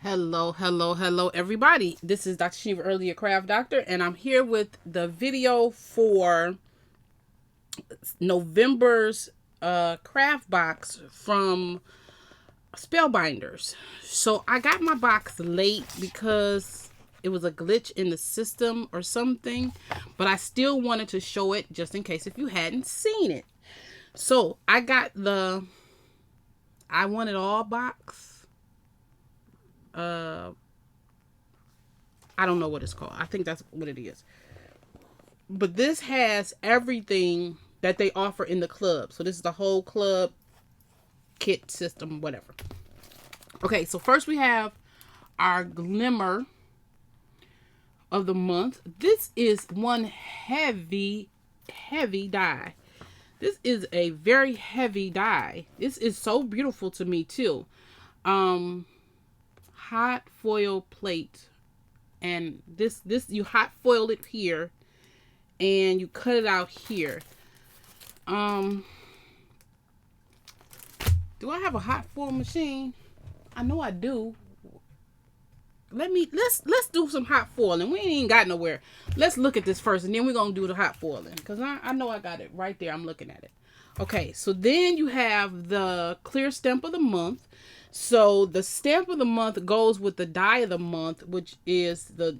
Hello, everybody. This is Dr. Shiva, Earlier Craft Doctor, and I'm here with the video for November's craft box from Spellbinders. So I got my box late because it was a glitch in the system or something, but I still wanted to show it just in case if you hadn't seen it. So I got the I Want It All box. I don't know what it's called. I think that's what it is. But this has everything that they offer in the club. So this is the whole club kit system, whatever. Okay, so first we have our glimmer of the month. This is one heavy die. This is a very heavy die. This is so beautiful to me too. Hot foil plate, and this you hot foil it here and you cut it out here. Do I have a hot foil machine? I know I do. Let's do some hot foiling. We ain't even got nowhere. Let's look at this first and then we're gonna do the hot foiling, because I know I got it right there. I'm looking at it. Okay, so then you have the clear stamp of the month. So the stamp of the month goes with the die of the month, which is this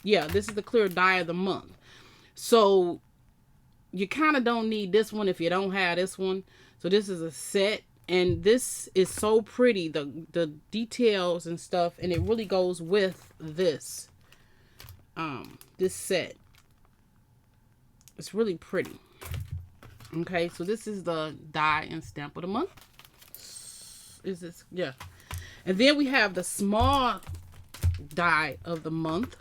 is the clear die of the month. So you kind of don't need this one if you don't have this one. So this is a set, and this is so pretty, the details and stuff, and it really goes with this this set. It's really pretty. Okay, so this is the die and stamp of the month. Is this? Yeah. And then we have the small die of the month,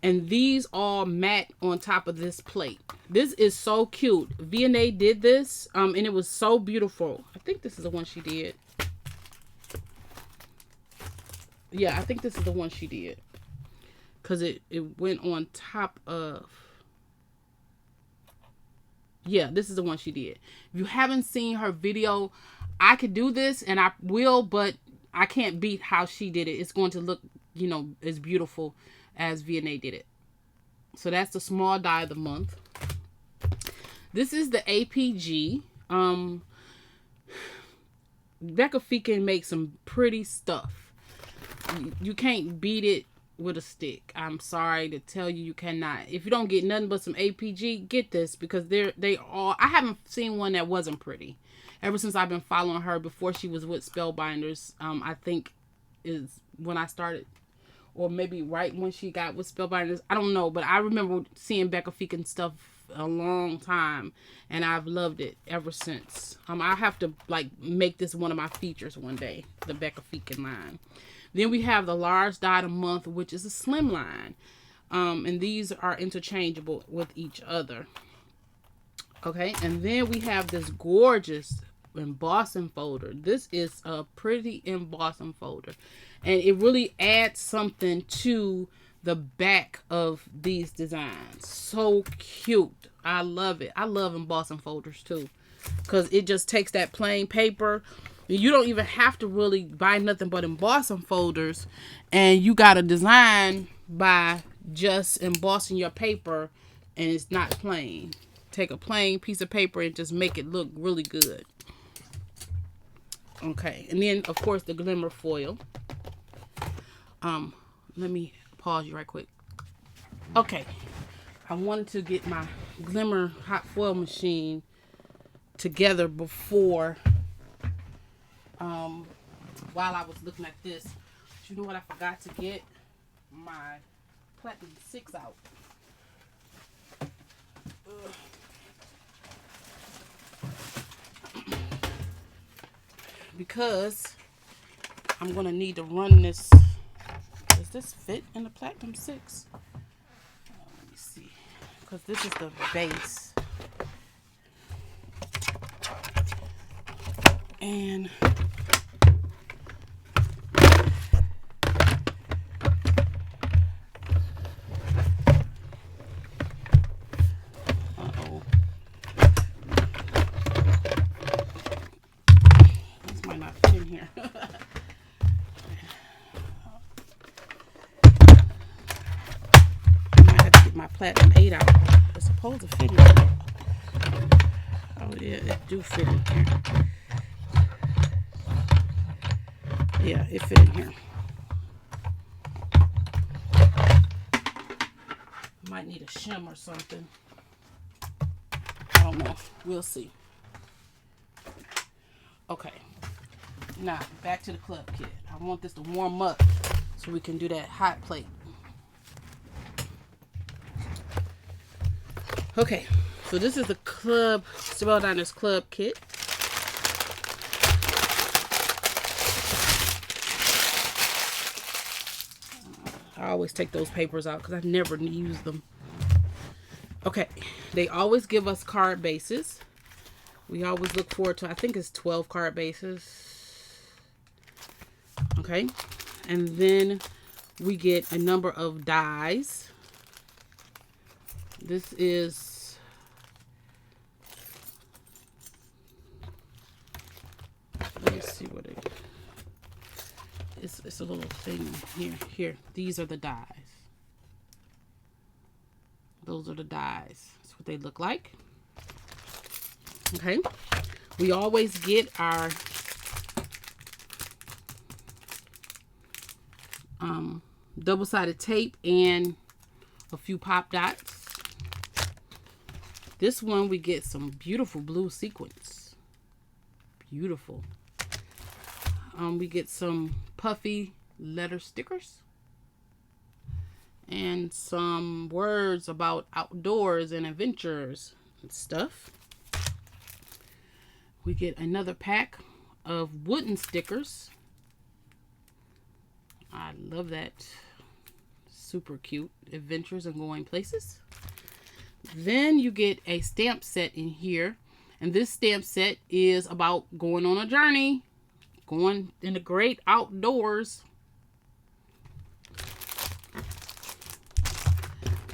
and these all matte on top of this plate. This is so cute. V&A did this, and it was so beautiful. I think this is the one she did. Yeah, I think this is the one she did, because it went on top of. Yeah, this is the one she did. If you haven't seen her video, I could do this, and I will, but I can't beat how she did it. It's going to look, as beautiful as V&A did it. So that's the small die of the month. This is the APG. Becca Fee can make some pretty stuff. You can't beat it with a stick. I'm sorry to tell you, you cannot. If you don't get nothing but some APG, get this, because I haven't seen one that wasn't pretty. Ever since I've been following her, before she was with Spellbinders, I think is when I started, or maybe right when she got with Spellbinders. I don't know, but I remember seeing Becca Feekin stuff a long time, and I've loved it ever since. I have to make this one of my features one day, the Becca Feekin line. Then we have the large die of the month, which is a slim line, and these are interchangeable with each other. Okay, and then we have this gorgeous embossing folder. This is a pretty embossing folder, and it really adds something to the back of these designs. So cute. I love it. I love embossing folders too, because it just takes that plain paper. You don't even have to really buy nothing but embossing folders, and you got a design by just embossing your paper, and it's not plain. Take a plain piece of paper and just make it look really good. Okay, and then of course the glimmer foil. Let me pause you right quick. Okay, I wanted to get my glimmer hot foil machine together before while I was looking at this. But you know what, I forgot to get my Platinum 6 out. Because I'm gonna need to run this. Does this fit in the Platinum 6? Let me see, because this is the base, and this might not fit in here. platinum 8 out. It's supposed to fit in here. Oh yeah, it do fit in here. Yeah, it fit in here. Might need a shim or something. I don't know. We'll see. Okay. Now, back to the club kit. I want this to warm up so we can do that hot plate. Okay. So this is the Spellbinders club kit. I always take those papers out because I never use them. Okay, they always give us card bases. We always look forward to, I think it's 12 card bases. Okay, and then we get a number of dies. This is let me see what it is. It's a little thing here. Here, these are the dies. Those are the dies. That's what they look like. Okay. We always get our double-sided tape and a few pop dots. This one we get some beautiful blue sequins. Beautiful. We get some puffy letter stickers and some words about outdoors and adventures and stuff. We get another pack of wooden stickers. I love that. Super cute. Adventures and going places. Then you get a stamp set in here, and this stamp set is about going on a journey. Going in the great outdoors.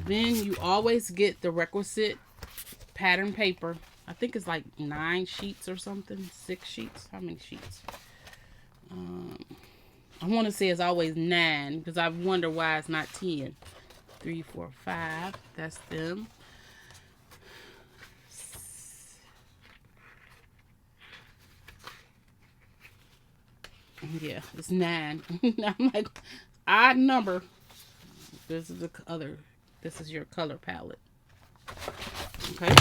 Then you always get the requisite pattern paper. I think it's like 9 sheets or something. 6 sheets. How many sheets? I want to say it's always 9 because I wonder why it's not 10. 3, 4, 5. That's them. Yeah, it's 9. I'm like, odd number. This is the other. This is your color palette. Okay.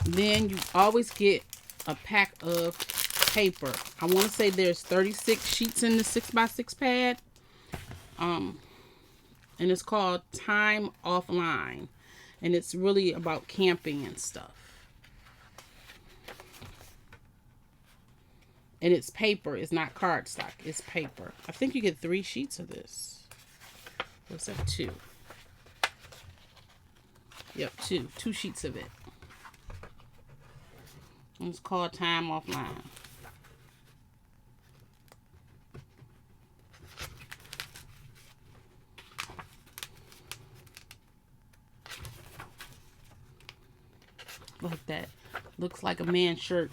Then you always get a pack of paper. I want to say there's 36 sheets in the 6x6 pad. And it's called Time Offline. And it's really about camping and stuff. And it's paper. It's not cardstock. It's paper. I think you get 3 sheets of this. What's that? 2. Yep, 2. 2 sheets of it. And it's called Time Offline. Like that. Looks like a man's shirt.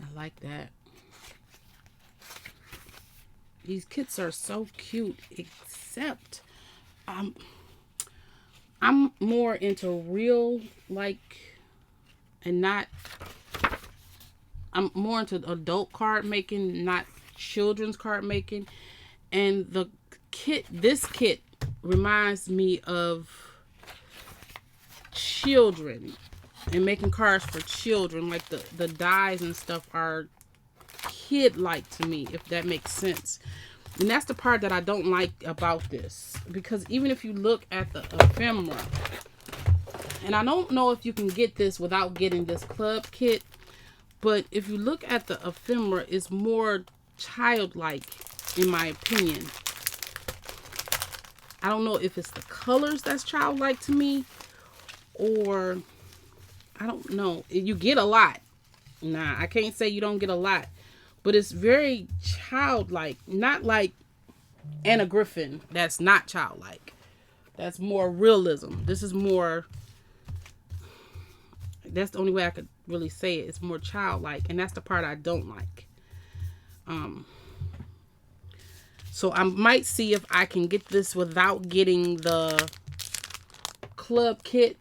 I like that. These kits are so cute, except I'm more into real, like, and not, I'm more into adult card making, not children's card making. And the kit, this kit reminds me of children and making cards for children. Like the dies and stuff are kid-like to me, if that makes sense. And that's the part that I don't like about this, because even if you look at the ephemera, and I don't know if you can get this without getting this club kit, but if you look at the ephemera, it's more childlike in my opinion. I don't know if it's the colors that's childlike to me, or I don't know. You get a lot. Nah, I can't say you don't get a lot, but it's very childlike. Not like Anna Griffin. That's not childlike. That's more realism. This is more. That's the only way I could really say it. It's more childlike, and that's the part I don't like. So I might see if I can get this without getting the club kit.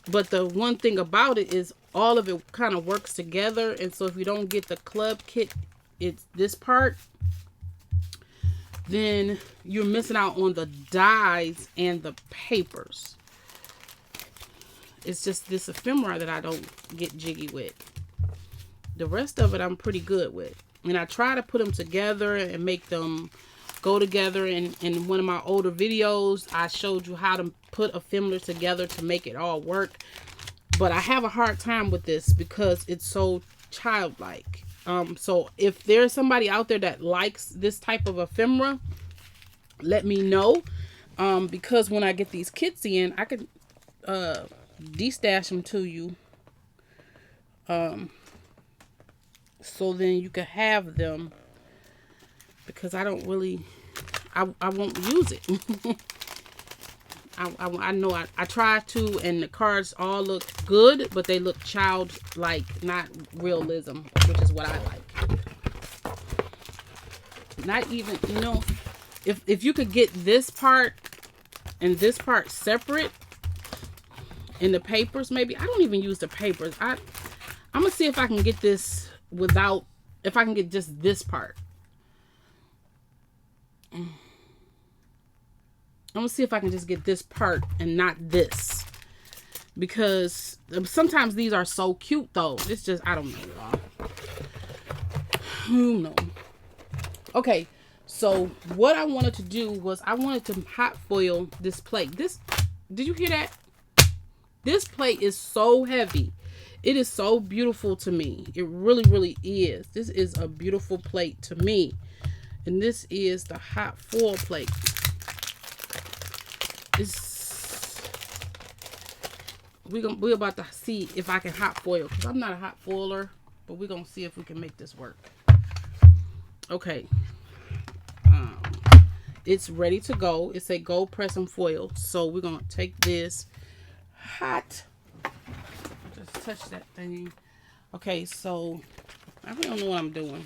But the one thing about it is all of it kind of works together. And so if you don't get the club kit, it's this part, then you're missing out on the dies and the papers. It's just this ephemera that I don't get jiggy with. The rest of it I'm pretty good with. And I try to put them together and make them go together. In one of my older videos, I showed you how to put ephemera together to make it all work. But I have a hard time with this because it's so childlike. So if there's somebody out there that likes this type of ephemera, let me know. Because when I get these kits in, I can destash them to you. So then you can have them, because I don't really, I won't use it. I know I try to, and the cards all look good, but they look childlike, not realism, which is what I like. Not even, you know, if you could get this part and this part separate in the papers, maybe. I don't even use the papers. I'm gonna see if I can get this without, if I can get just this part. I'm gonna see if I can just get this part and not this, because sometimes these are so cute though. It's just, I don't know, y'all. Who knows? Okay, so what I wanted to do was I wanted to hot foil this plate. This, did you hear that? This plate is so heavy. It is so beautiful to me. It really, really is. This is a beautiful plate to me. And this is the hot foil plate. We're about to see if I can hot foil, because I'm not a hot foiler, but we're gonna see if we can make this work. Okay, it's ready to go. It's a go press and foil. So we're gonna take this hot, just touch that thing. Okay, so I really don't know what I'm doing,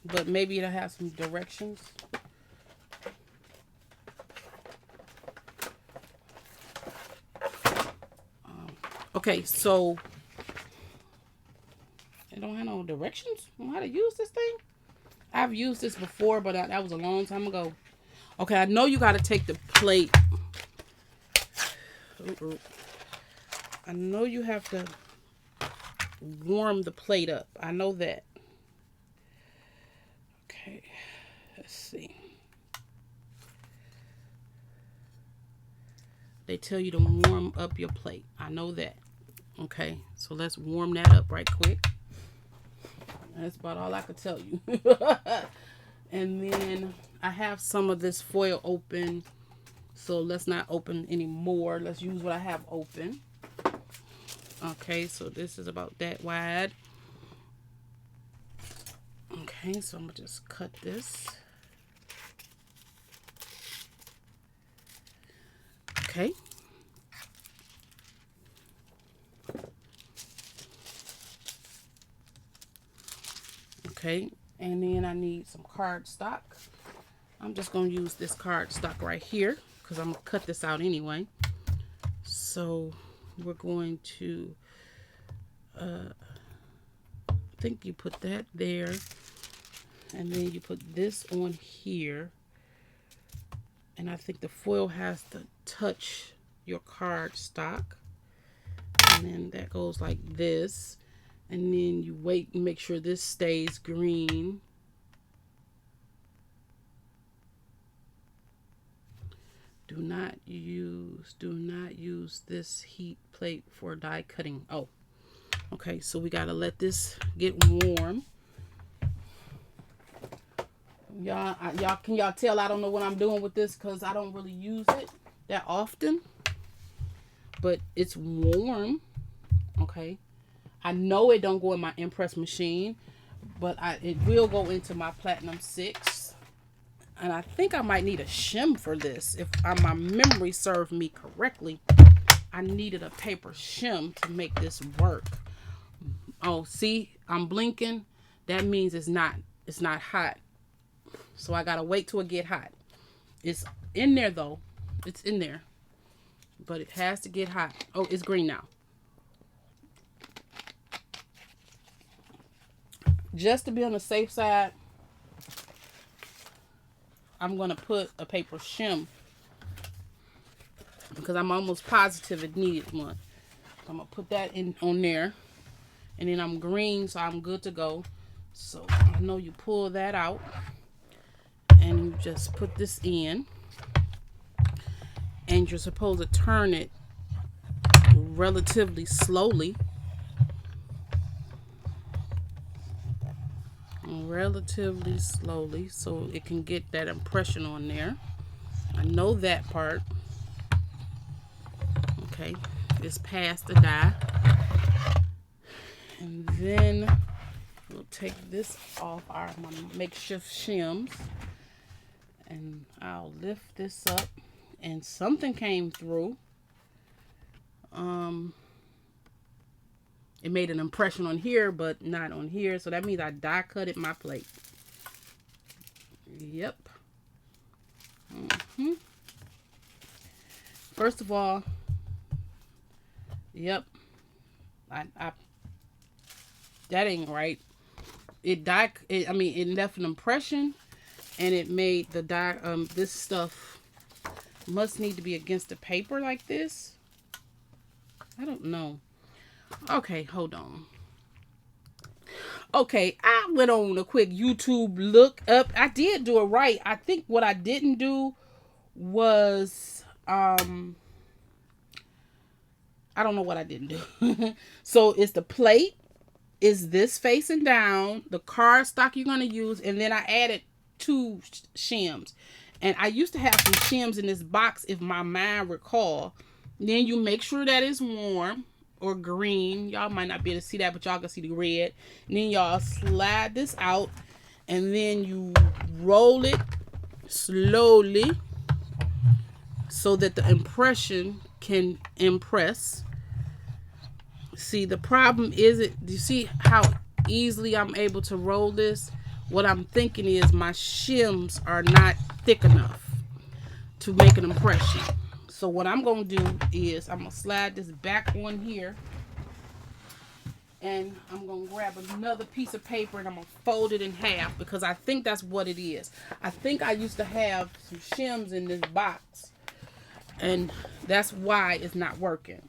but maybe it'll have some directions. Okay, so it don't have no directions on how to use this thing. I've used this before, but that was a long time ago. Okay, I know you got to take the plate. I know you have to warm the plate up. I know that. Okay, let's see. They tell you to warm up your plate. I know that. Okay, so let's warm that up right quick. That's about all I could tell you. And then I have some of this foil open, so let's not open anymore. Let's use what I have open. Okay, so this is about that wide. Okay, so I'm gonna just cut this. Okay. Okay, and then I need some cardstock. I'm just going to use this cardstock right here because I'm going to cut this out anyway. So we're going to, I think you put that there, and then you put this on here. And I think the foil has to touch your cardstock. And then that goes like this. And then you wait and make sure this stays green. Do not use this heat plate for die cutting. Oh, okay, so we gotta let this get warm. Y'all, can y'all tell I don't know what I'm doing with this because I don't really use it that often, but it's warm. Okay, I know it don't go in my impress machine, but it will go into my Platinum 6. And I think I might need a shim for this. If my memory served me correctly, I needed a paper shim to make this work. Oh, see, I'm blinking. That means it's not hot. So I gotta wait till it get hot. It's in there though. It's in there. But it has to get hot. Oh, it's green now. Just to be on the safe side, I'm gonna put a paper shim because I'm almost positive it needed one. I'm gonna put that in on there, and then I'm green, so I'm good to go. So I know you pull that out, and you just put this in, and you're supposed to turn it relatively slowly. Relatively slowly so it can get that impression on there. I know that part. Okay, it's past the die. And then we'll take this off our makeshift shims, and I'll lift this up, and something came through. It made an impression on here, but not on here. So that means I die cutted my plate. Yep. First of all, yep. I that ain't right. It left an impression, and it made the die. This stuff must need to be against the paper like this. I don't know. Okay, hold on. Okay, I went on a quick YouTube look up. I did do it right. I think what I didn't do was I don't know what I didn't do. So it's the plate, is this facing down, the cardstock you're gonna use, and then I added 2 shims. And I used to have some shims in this box if my mind recall. Then you make sure that it's warm or green. Y'all might not be able to see that, but y'all can see the red. And then y'all slide this out, and then you roll it slowly so that the impression can impress. See, the problem is, do you see how easily I'm able to roll this? What I'm thinking is my shims are not thick enough to make an impression. So what I'm going to do is I'm going to slide this back on here, and I'm going to grab another piece of paper, and I'm going to fold it in half, because I think that's what it is. I think I used to have some shims in this box, and that's why it's not working.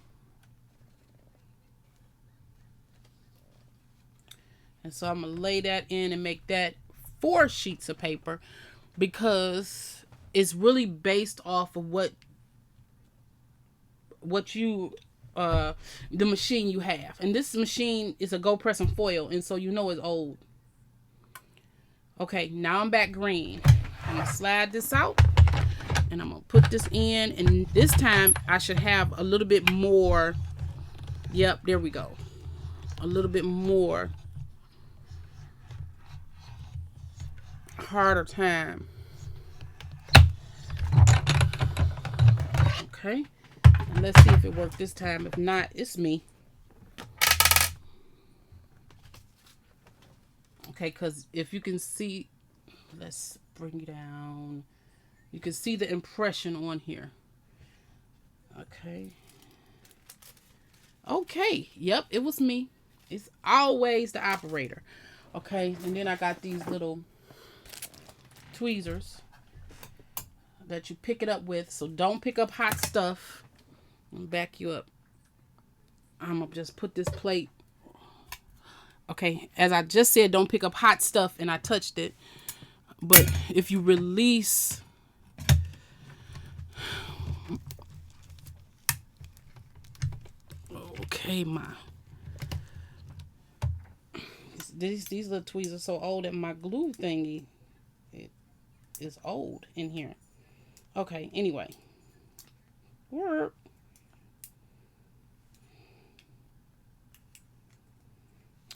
And so I'm going to lay that in and make that 4 sheets of paper, because it's really based off of what you the machine you have. And this machine is a Go Press and Foil, and so you know it's old. Okay, now I'm back green. I'm gonna slide this out, and I'm gonna put this in, and this time I should have a little bit more. Yep, there we go. A little bit more harder time. Okay, and let's see if it worked this time. If not, it's me. Okay, because if you can see, let's bring it down. You can see the impression on here. Okay. Okay, yep, it was me. It's always the operator. Okay, and then I got these little tweezers that you pick it up with. So don't pick up hot stuff. I'll back you up. I'm gonna just put this plate. Okay, as I just said, don't pick up hot stuff, and I touched it. But if you release, okay, these little tweezers are so old that my glue thingy is old in here. Okay, anyway. Work.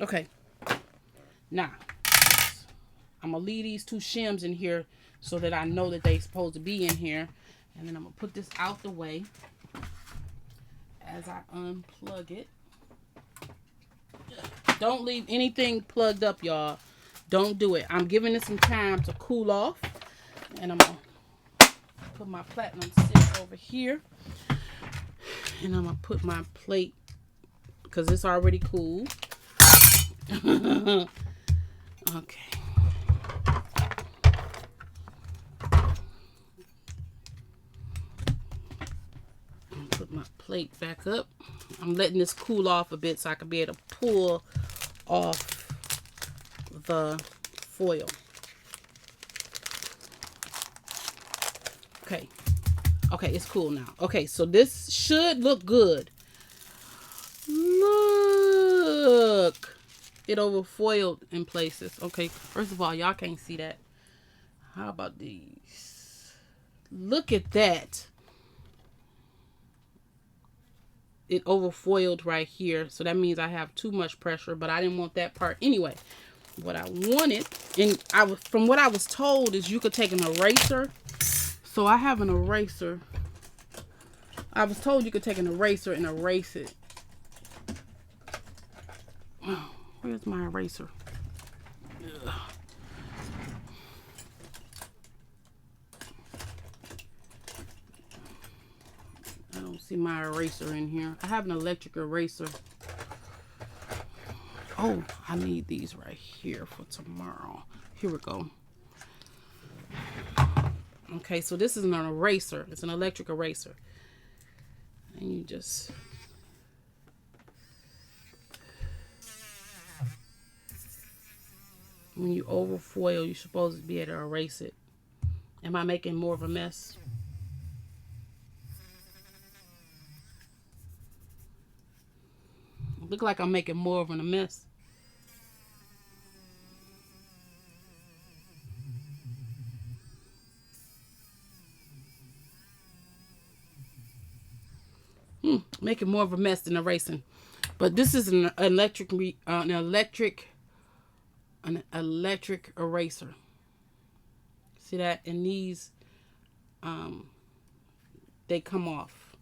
Okay. Now, I'm going to leave these 2 shims in here so that I know that they're supposed to be in here. And then I'm going to put this out the way as I unplug it. Don't leave anything plugged up, y'all. Don't do it. I'm giving it some time to cool off. And I'm going to put my platinum stick over here. And I'm going to put my plate, because it's already cool. Okay. Put my plate back up. I'm letting this cool off a bit so I can be able to pull off the foil. Okay. Okay, it's cool now. Okay, so this should look good. Look. It overfoiled in places. Okay, first of all, y'all can't see that. How about these? Look at that. It overfoiled right here, so that means I have too much pressure, but I didn't want that part anyway. What I wanted, and from what I was told, is you could take an eraser. So I have an eraser. I was told you could take an eraser and erase it. Oh, where's my eraser? Ugh. I don't see my eraser in here. I have an electric eraser. Oh, I need these right here for tomorrow. Here we go. Okay, so this is an eraser. It's an electric eraser. And you just... When you overfoil, you're supposed to be able to erase it. Am I making more of a mess? Look like I'm making more of a mess. Making more of a mess than erasing. But this is an electric eraser. See that? And these, they come off.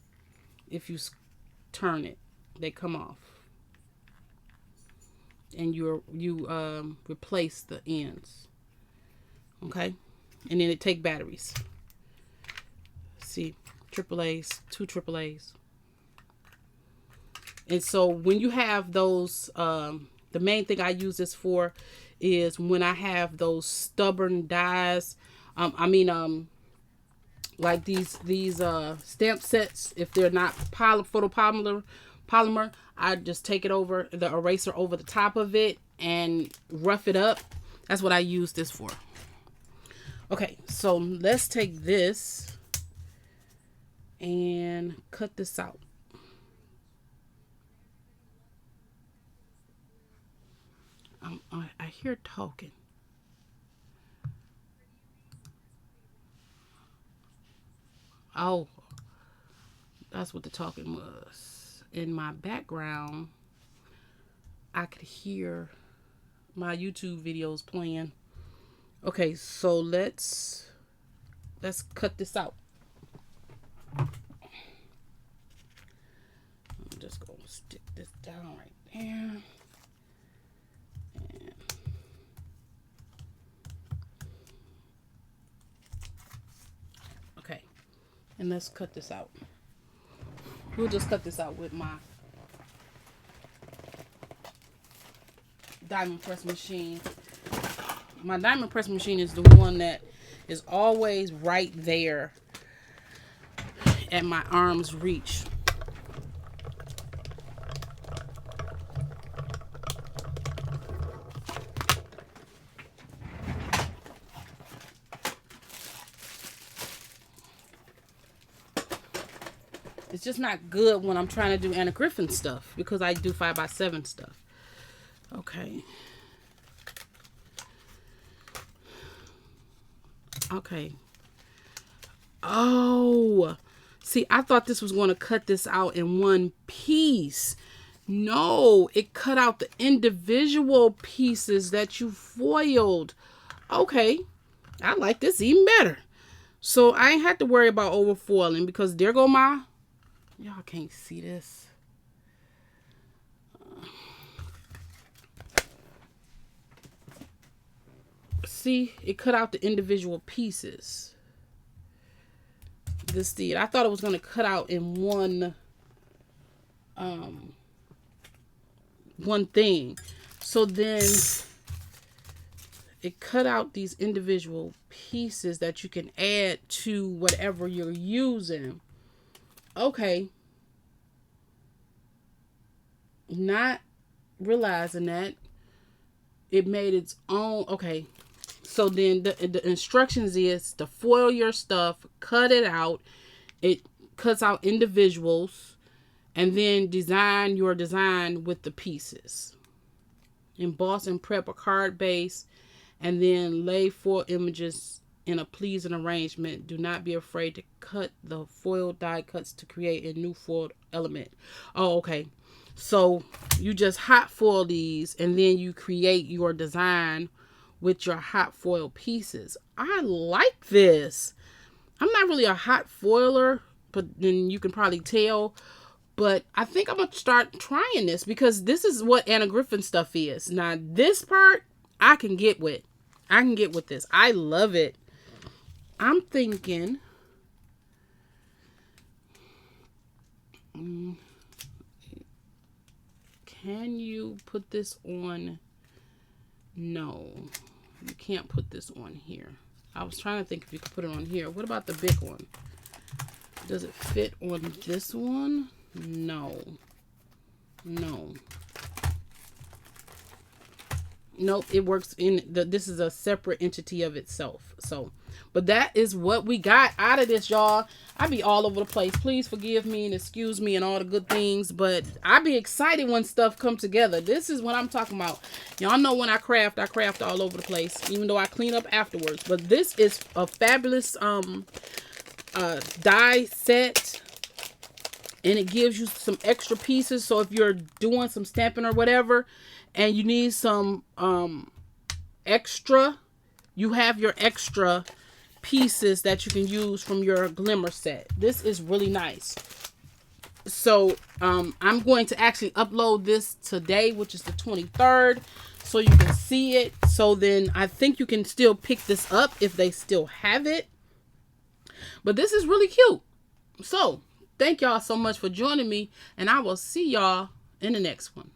If you turn it, they come off. And you replace the ends. Okay? And then it take batteries. See, AAAs, 2 AAAs. And so when you have those, the main thing I use this for is when I have those stubborn dies. Like these stamp sets, if they're not photopolymer, I just take it over, the eraser over the top of it and rough it up. That's what I use this for. Okay, so let's take this and cut this out. I hear talking. Oh, that's what the talking was. In my background, I could hear my YouTube videos playing. Okay, so let's cut this out. I'm just gonna stick this down right there. And let's cut this out. We'll just cut this out with my diamond press machine. My diamond press machine is the one that is always right there at my arm's reach. It's just not good when I'm trying to do Anna Griffin stuff because I do 5x7 stuff. Okay. Okay. Oh, see, I thought this was going to cut this out in one piece. No, it cut out the individual pieces that you foiled. Okay, I like this even better. So I ain't had to worry about over foiling because there go my, y'all can't see this. See, it cut out the individual pieces. This did. I thought it was going to cut out in one thing. So then it cut out these individual pieces that you can add to whatever you're using. Okay. Not realizing that it made its own. Okay. So then the instructions is to foil your stuff, cut it out. It cuts out individuals, and then design your design with the pieces. Emboss and prep a card base, and then lay foil images in a pleasing arrangement. Do not be afraid to cut the foil die cuts to create a new foiled element. Oh, okay. So you just hot foil these, and then you create your design with your hot foil pieces. I like this. I'm not really a hot foiler, but then you can probably tell. But I think I'm going to start trying this because this is what Anna Griffin stuff is. Now, this part, I can get with. I can get with this. I love it. I'm thinking, can you put this on? No, you can't put this on here. I was trying to think if you could put it on here. What about the big one? Does it fit on this one? No. No. Nope, it works in this is a separate entity of itself. So, but that is what we got out of this, y'all. I be all over the place. Please forgive me and excuse me and all the good things, but I be excited when stuff come together. This is what I'm talking about. Y'all know when I craft all over the place, even though I clean up afterwards. But this is a fabulous die set, and it gives you some extra pieces. So if you're doing some stamping or whatever, and you need some extra, you have your extra pieces that you can use from your glimmer set. This is really nice. So I'm going to actually upload this today, which is the 23rd, so you can see it. So then I think you can still pick this up if they still have it. But this is really cute. So thank y'all so much for joining me, and I will see y'all in the next one.